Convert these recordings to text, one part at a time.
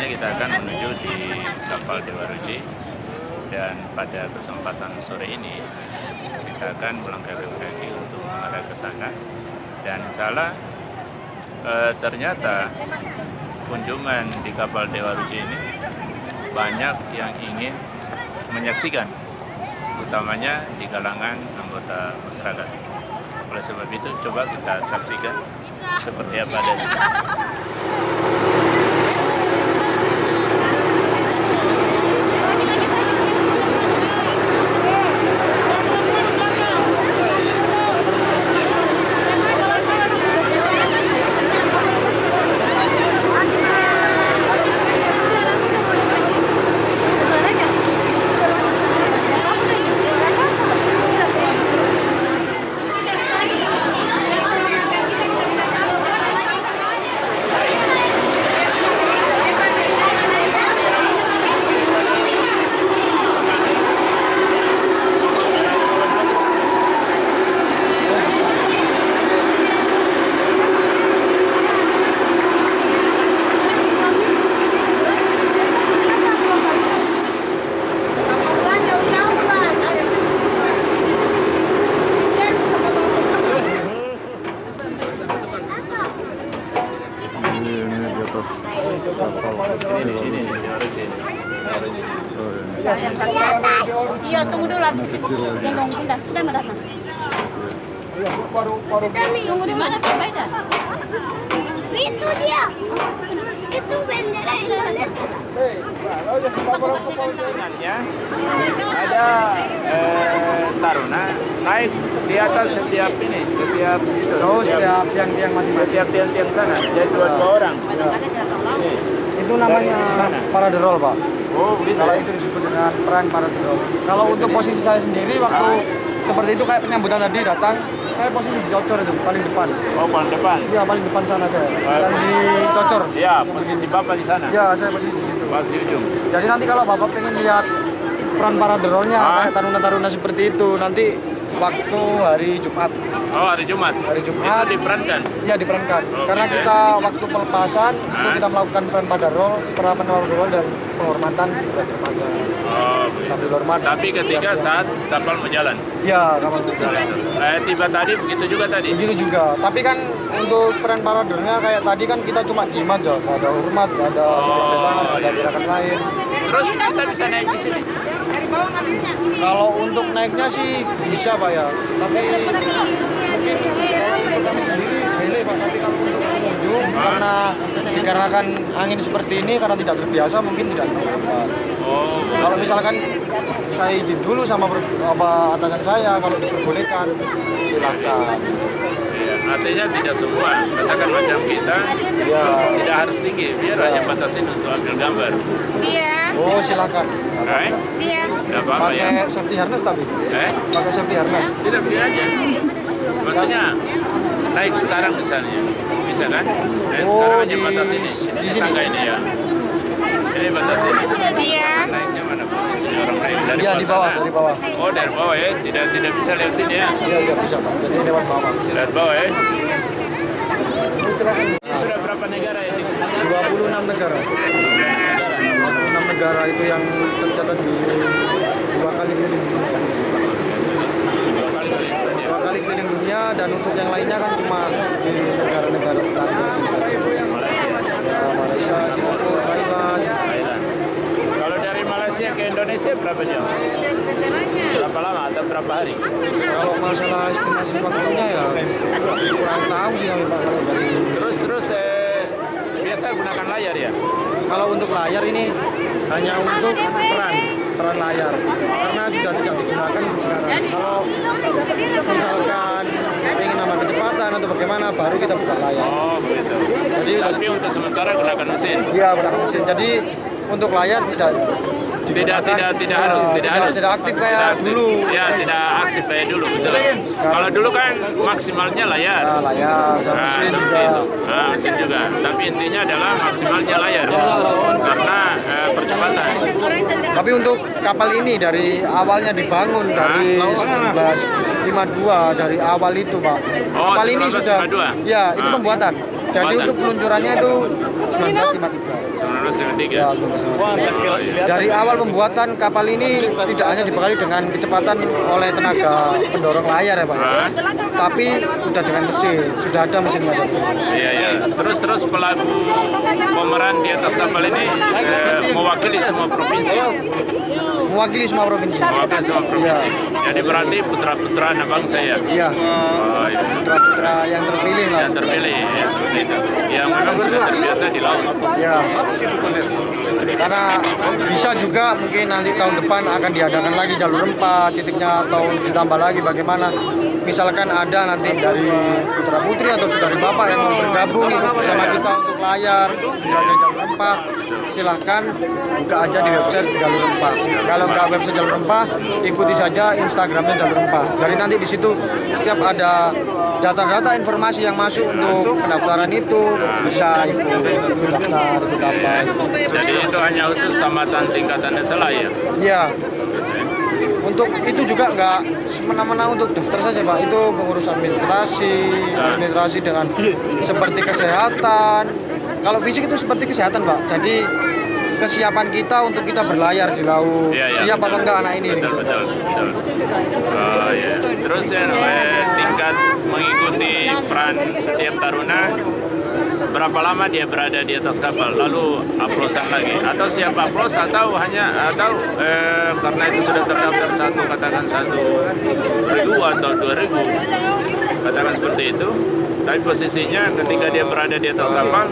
selanjutnya kita akan menuju di kapal Dewa Ruci, dan pada kesempatan sore ini kita akan melangkahkan kaki untuk mengarah ke sana. Dan salah ternyata kunjungan di kapal Dewa Ruci ini banyak yang ingin menyaksikan, utamanya di kalangan anggota masyarakat. Oleh sebab itu, coba kita saksikan seperti apa adanya. Iya, tunggu dulu habis itu. Gendong, sudah mau datang. Tunggu di mana Pak Baida? Itu dia. Itu bendera Indonesia. Ada taruna naik di atas setiap tiang-tiang masih setiap tiang sana. Jadi dua orang. Itu namanya parade roll, Pak. Oh, begitu. Kalau itu disebut dengan perang parade roll. Kalau untuk posisi saya sendiri waktu seperti itu kayak penyambutan tadi datang, saya posisi di cocor itu paling depan. Oh, paling depan. Iya, paling depan sana saya. Dan di cocor. Iya, posisi Bapak di sana. Iya, saya posisi di situ. Pas di ujung. Jadi nanti kalau Bapak pengen lihat peran parade roll-nya kayak taruna-taruna seperti itu, nanti waktu hari Jumat. Oh, hari Jumat. Hari Jumat Itu diperankan. Iya, diperankan. Oh, karena gitu ya. kita waktu pelepasan itu kita melakukan peran parade roll, dan penghormatan buat remaja. Oh, Sambil hormat. tapi ketika saat kapal mau jalan. Iya, kapal berjalan. Tiba tadi begitu juga tadi. Begitu juga. Tapi kan untuk peran paradernya kayak tadi kan kita cuma diem aja, nggak ada hormat, nggak ada tangan, nggak ada gerakan lain. Terus kita bisa naik di sini. Kalau untuk naiknya sih bisa, Pak, ya. Tapi mungkin kalau untuk kami sendiri boleh, Pak. Tapi kalau untuk pengunjung karena dikarenakan angin seperti ini karena tidak terbiasa mungkin tidak boleh, Pak. Oh, Kalau misalkan saya izin dulu sama atasan saya kalau diperbolehkan silakan. iya. Artinya tidak semua, katakan macam kita, Ya. tidak harus tinggi, biar hanya batasin untuk ambil gambar. Iya. Oh, silakan. Oke? Iya. Tidak apa-apa ya. Pakai safety harness tapi. Pakai safety harness. Tidak beli aja. Maksudnya naik sekarang misalnya, bisa kan? Naik sekarang hanya batas ini di sini. tangga ini ya. Ini batas ini. Iya. Naiknya mana posisinya orang naik dari Iya, di bawah, sana? dari bawah. Oh, dari bawah ya, tidak bisa lewat sini ya. Iya, bisa, Pak. Jadi lewat bawah. Lewat bawah ya. Silakan. Ini sudah berapa negara yang dikunjungi? 26 negara. 26 negara itu yang tercatat di 2 kali keliling dunia. Dua kali keliling dunia. 2 kali keliling dunia, dan untuk yang lainnya kan cuma di negara-negara tetangga. Malaysia. Ya, Malaysia, Singapura, Thailand. Thailand. Kalau dari Malaysia ke Indonesia berapa jam? Berapa lama atau berapa hari? Kalau masalah estimasi waktunya ya kurang tahu sih kami, Pak. Kalau dari Terus biasa gunakan layar ya? Kalau untuk layar ini hanya untuk peran layar karena sudah tidak digunakan sekarang. Kalau misalkan ingin nambah kecepatan atau bagaimana baru kita buka layar. Oh, begitu. Jadi Tapi untuk sementara gunakan mesin. iya, gunakan mesin. Jadi untuk layar tidak harus tidak aktif kayak dulu. Ya, tidak aktif kayak dulu, betul. Kalau dulu kan maksimalnya layar. Nah, layar dan mesin seperti juga. itu. Mesin juga. Tapi intinya adalah maksimalnya layar. Karena percepatan. Tapi untuk kapal ini dari awalnya dibangun dari 1952 dari awal itu, Pak. Oh, Kapal ini sudah 1952? ya itu pembuatan. Jadi untuk peluncurannya itu 1953. 1953. Ya, dari awal pembuatan kapal ini tidak hanya dibekali dengan kecepatan oleh tenaga pendorong layar ya Pak, tapi sudah dengan mesin, sudah ada mesinnya. Iya, iya. Terus pelaku pemeran di atas kapal ini mewakili semua provinsi. Mewakili semua provinsi. Mewakili semua provinsi. Jadi berarti putra-putra anak bangsa ya. Iya. Oh, iya. Putra-putra yang terpilih lah. Yang terpilih ya, seperti itu. Yang memang sudah terbiasa di laut. Ya. Karena bisa juga mungkin nanti tahun depan akan diadakan lagi jalur rempah titiknya atau ditambah lagi bagaimana. Misalkan ada nanti dari putra putri atau dari bapak yang mau bergabung ikut bersama kita untuk layar menjelajah jalur rempah, silahkan buka aja di website jalur rempah. Kalau nggak website jalur rempah, ikuti saja Instagramnya jalur rempah. Dari nanti di situ setiap ada data-data informasi yang masuk untuk pendaftaran itu bisa ikut daftar, ikut apa. Jadi itu hanya khusus tamatan tingkatan SLA ya? Iya. Untuk itu juga nggak semena-mena untuk daftar saja Pak, itu pengurus administrasi dengan seperti kesehatan. Kalau fisik itu seperti kesehatan Pak, jadi kesiapan kita untuk kita berlayar di laut, siap apa enggak anak ini? Betul. Oh, ya. Terus tingkat mengikuti peran setiap taruna, berapa lama dia berada di atas kapal, lalu oplosan lagi, atau siap oplos atau karena itu sudah terdaftar katakan 1.000 atau 2.000, katakan seperti itu, tapi posisinya ketika dia berada di atas kapal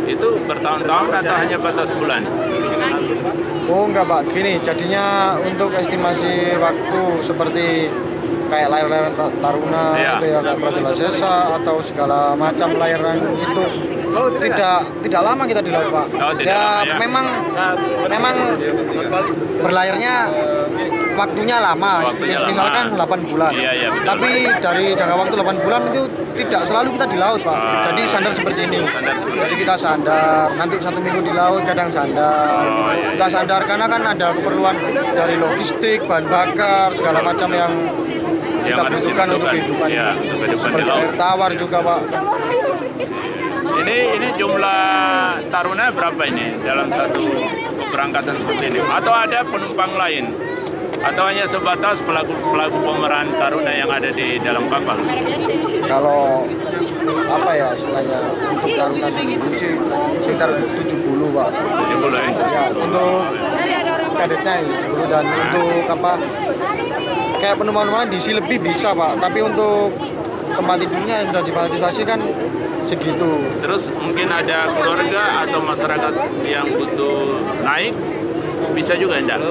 itu bertahun-tahun atau hanya batas bulan? Oh enggak Pak, gini jadinya untuk estimasi waktu seperti kayak layar-layar taruna gitu ya, kayak Prajurit Sesa atau segala macam layaran itu tidak lama kita di laut Pak. Memang berlayarnya waktunya lama, misalkan 8 bulan. Tapi dari jangka waktu 8 bulan itu tidak selalu kita di laut Pak. Jadi sandar seperti ini. Jadi kita sandar, nanti 1 minggu di laut, kadang sandar. Kita sandar karena kan ada keperluan dari logistik, bahan bakar, segala macam yang kita butuhkan untuk kehidupan. Seperti air tawar juga Pak. Ini jumlah taruna berapa ini dalam satu keberangkatan seperti ini? Atau ada penumpang lain? Atau hanya sebatas pelaku pemeran taruna yang ada di dalam kapal? Kalau apa ya istilahnya, untuk taruna sendiri sih sekitar 70 Pak. 70 ya? Ya, untuk kadetnya ini, dan untuk apa kayak penumpang diisi lebih bisa Pak, tapi untuk tempat tidurnya yang sudah difasilitasi kan segitu. Terus mungkin ada keluarga atau masyarakat yang butuh naik, bisa juga enggak?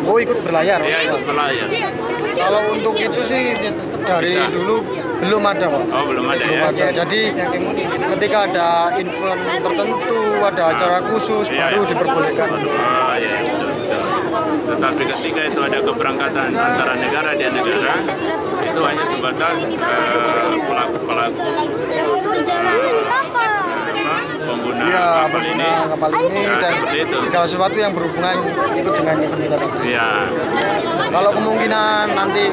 Oh ikut berlayar? Ya ikut berlayar. Kalau untuk itu sih dari dulu belum ada Pak. Oh belum ada ya? Jadi ketika ada event tertentu, ada acara khusus baru diperbolehkan. Oh iya betul. Tetapi ketika itu ada keberangkatan antara negara dan negara, itu hanya sebatas pelaku-pelaku pengguna kapal ini dan segala sesuatu yang berhubungan ikut dengan event kita. Iya. Kalau kemungkinan nanti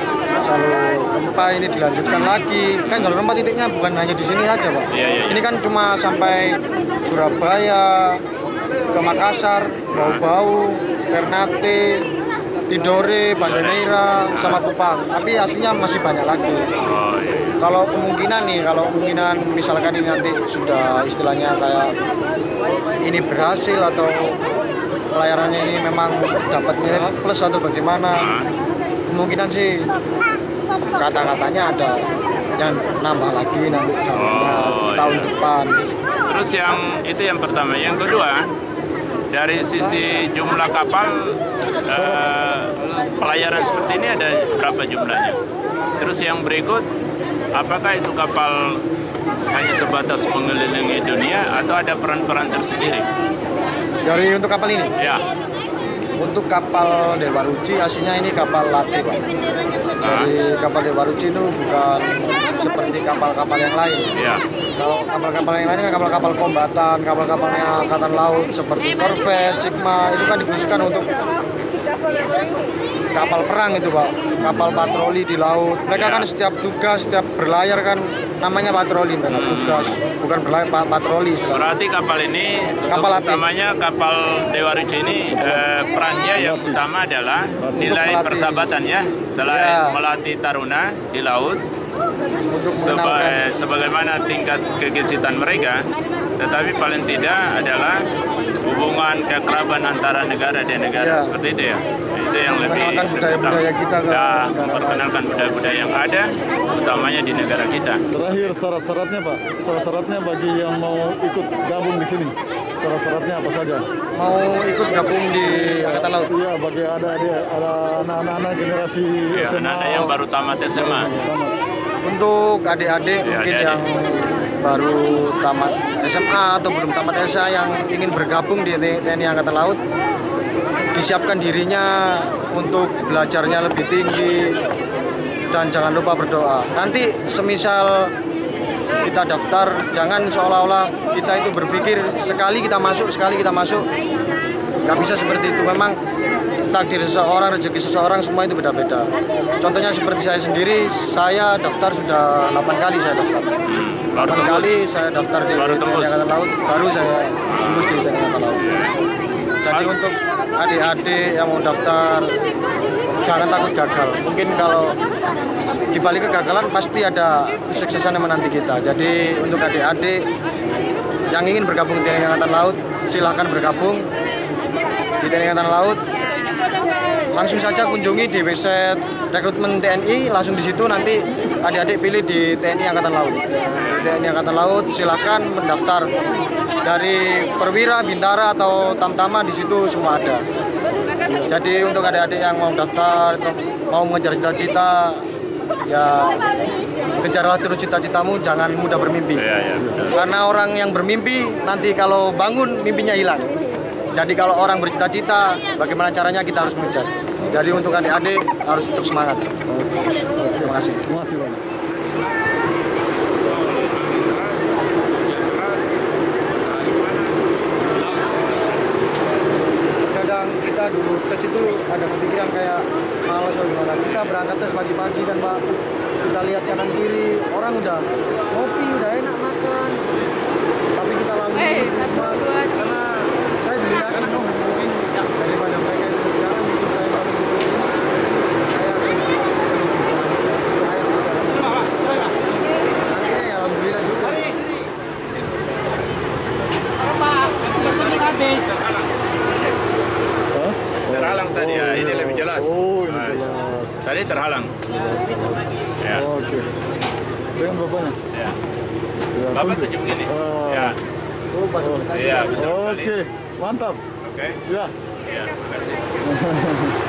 jalur rempah ini dilanjutkan lagi, kan jalur rempah titiknya bukan hanya di sini saja Pak. Ini kan cuma sampai Surabaya, ke Makassar, Bau-Bau, Ternate, Tidore, Banda Neira, sama Kupang. Tapi aslinya masih banyak lagi. Oh, iya. Kalau kemungkinan misalkan ini nanti sudah istilahnya kayak ini berhasil atau pelayarannya ini memang dapat nilai plus atau bagaimana, kemungkinan sih kata-katanya ada yang nambah lagi nanti tahun depan. Terus yang pertama, yang kedua, dari sisi jumlah kapal pelayaran seperti ini ada berapa jumlahnya? Terus yang berikut, apakah itu kapal hanya sebatas mengelilingi dunia atau ada peran-peran tersendiri? Dari untuk kapal ini? Ya. Untuk kapal Dewa Ruci aslinya ini kapal latih Pak. Jadi kapal Dewa Ruci itu bukan seperti kapal-kapal yang lain. Ya. Kalau kapal-kapal yang lain kan kapal-kapal kombatan, kapal-kapalnya angkatan laut seperti korvet, Sigma, itu kan dikhususkan untuk kapal perang itu Pak, kapal patroli di laut. Mereka kan setiap tugas, setiap berlayar kan namanya patroli, mereka tugas. bukan patroli. Berarti kapal ini Kapal latih. utamanya kapal Dewa Ruci ini perannya yang utama adalah nilai pelatih. persahabatan ya, selain Ya. melatih taruna di laut Untuk mengenalkan. sebagaimana tingkat kegesitan mereka, tetapi paling tidak adalah hubungan kekerabatan antara negara dan negara, Ya. seperti itu ya. Itu yang lebih Memperkenalkan budaya-budaya kita ke ya, negara memperkenalkan budaya-budaya yang ada, utamanya di negara kita. Terakhir syarat-syaratnya Pak, syarat-syaratnya bagi yang mau ikut gabung di sini, syarat-syaratnya apa saja? Mau ikut gabung di Angkatan Laut. Iya, bagi ada anak-anak generasi Ya, SMA. anak-anak yang baru tamat SMA. Tamat. Untuk adik-adik Ya, mungkin adik-adik. yang baru tamat SMA atau belum tamat SMA yang ingin bergabung di TNI Angkatan Laut, disiapkan dirinya untuk belajarnya lebih tinggi dan jangan lupa berdoa. Nanti semisal kita daftar, jangan seolah-olah kita itu berpikir sekali kita masuk, nggak bisa seperti itu. Memang takdir seseorang, rezeki seseorang semua itu beda-beda. Contohnya seperti saya sendiri, saya daftar sudah 8 kali saya daftar. 8 kali saya daftar di Baru TNI tembus. Angkatan Laut, baru saya tembus di TNI Angkatan Laut. Jadi untuk adik-adik yang mau daftar, jangan takut gagal. Mungkin kalau di balik kegagalan pasti ada kesuksesan yang menanti kita. Jadi untuk adik-adik yang ingin bergabung di TNI Angkatan Laut, silahkan bergabung di TNI Angkatan Laut. Langsung saja kunjungi di website rekrutmen TNI, langsung di situ nanti adik-adik pilih di TNI Angkatan Laut. Di TNI Angkatan Laut silahkan mendaftar dari perwira, bintara atau tamtama, di situ semua ada. Jadi untuk adik-adik yang mau daftar, mau mengejar cita-cita, ya kejarlah terus cita-citamu, jangan mudah bermimpi. Ya, ya, betul. Karena orang yang bermimpi nanti kalau bangun mimpinya hilang. Jadi kalau orang bercita-cita, bagaimana caranya kita harus mengejar. Jadi untuk adik-adik harus tetap semangat. Terima kasih. Terima kasih Pak. Kadang kita dulu tes itu ada kepikiran kayak malas atau gimana. Kita berangkat tes pagi-pagi kan Pak. Kita lihat kanan kiri, orang udah ngopi, udah enak makan. Tapi kita lalui karena saya dulu yakin mungkin daripada mereka itu sekarang mungkin saya baru akhirnya ya alhamdulillah juga. Hah? Terhalang tadi ya, ini lebih jelas. Oh, ini Nah, jelas. Tadi terhalang. Ya, Oke. Dengan bapaknya? ya. Ya, Bapak tunjuk. tunjuk begini. Oh. Ya, Oh, baru iya, betul sekali. Oke, mantap. Oke, Ya. ya, terima kasih.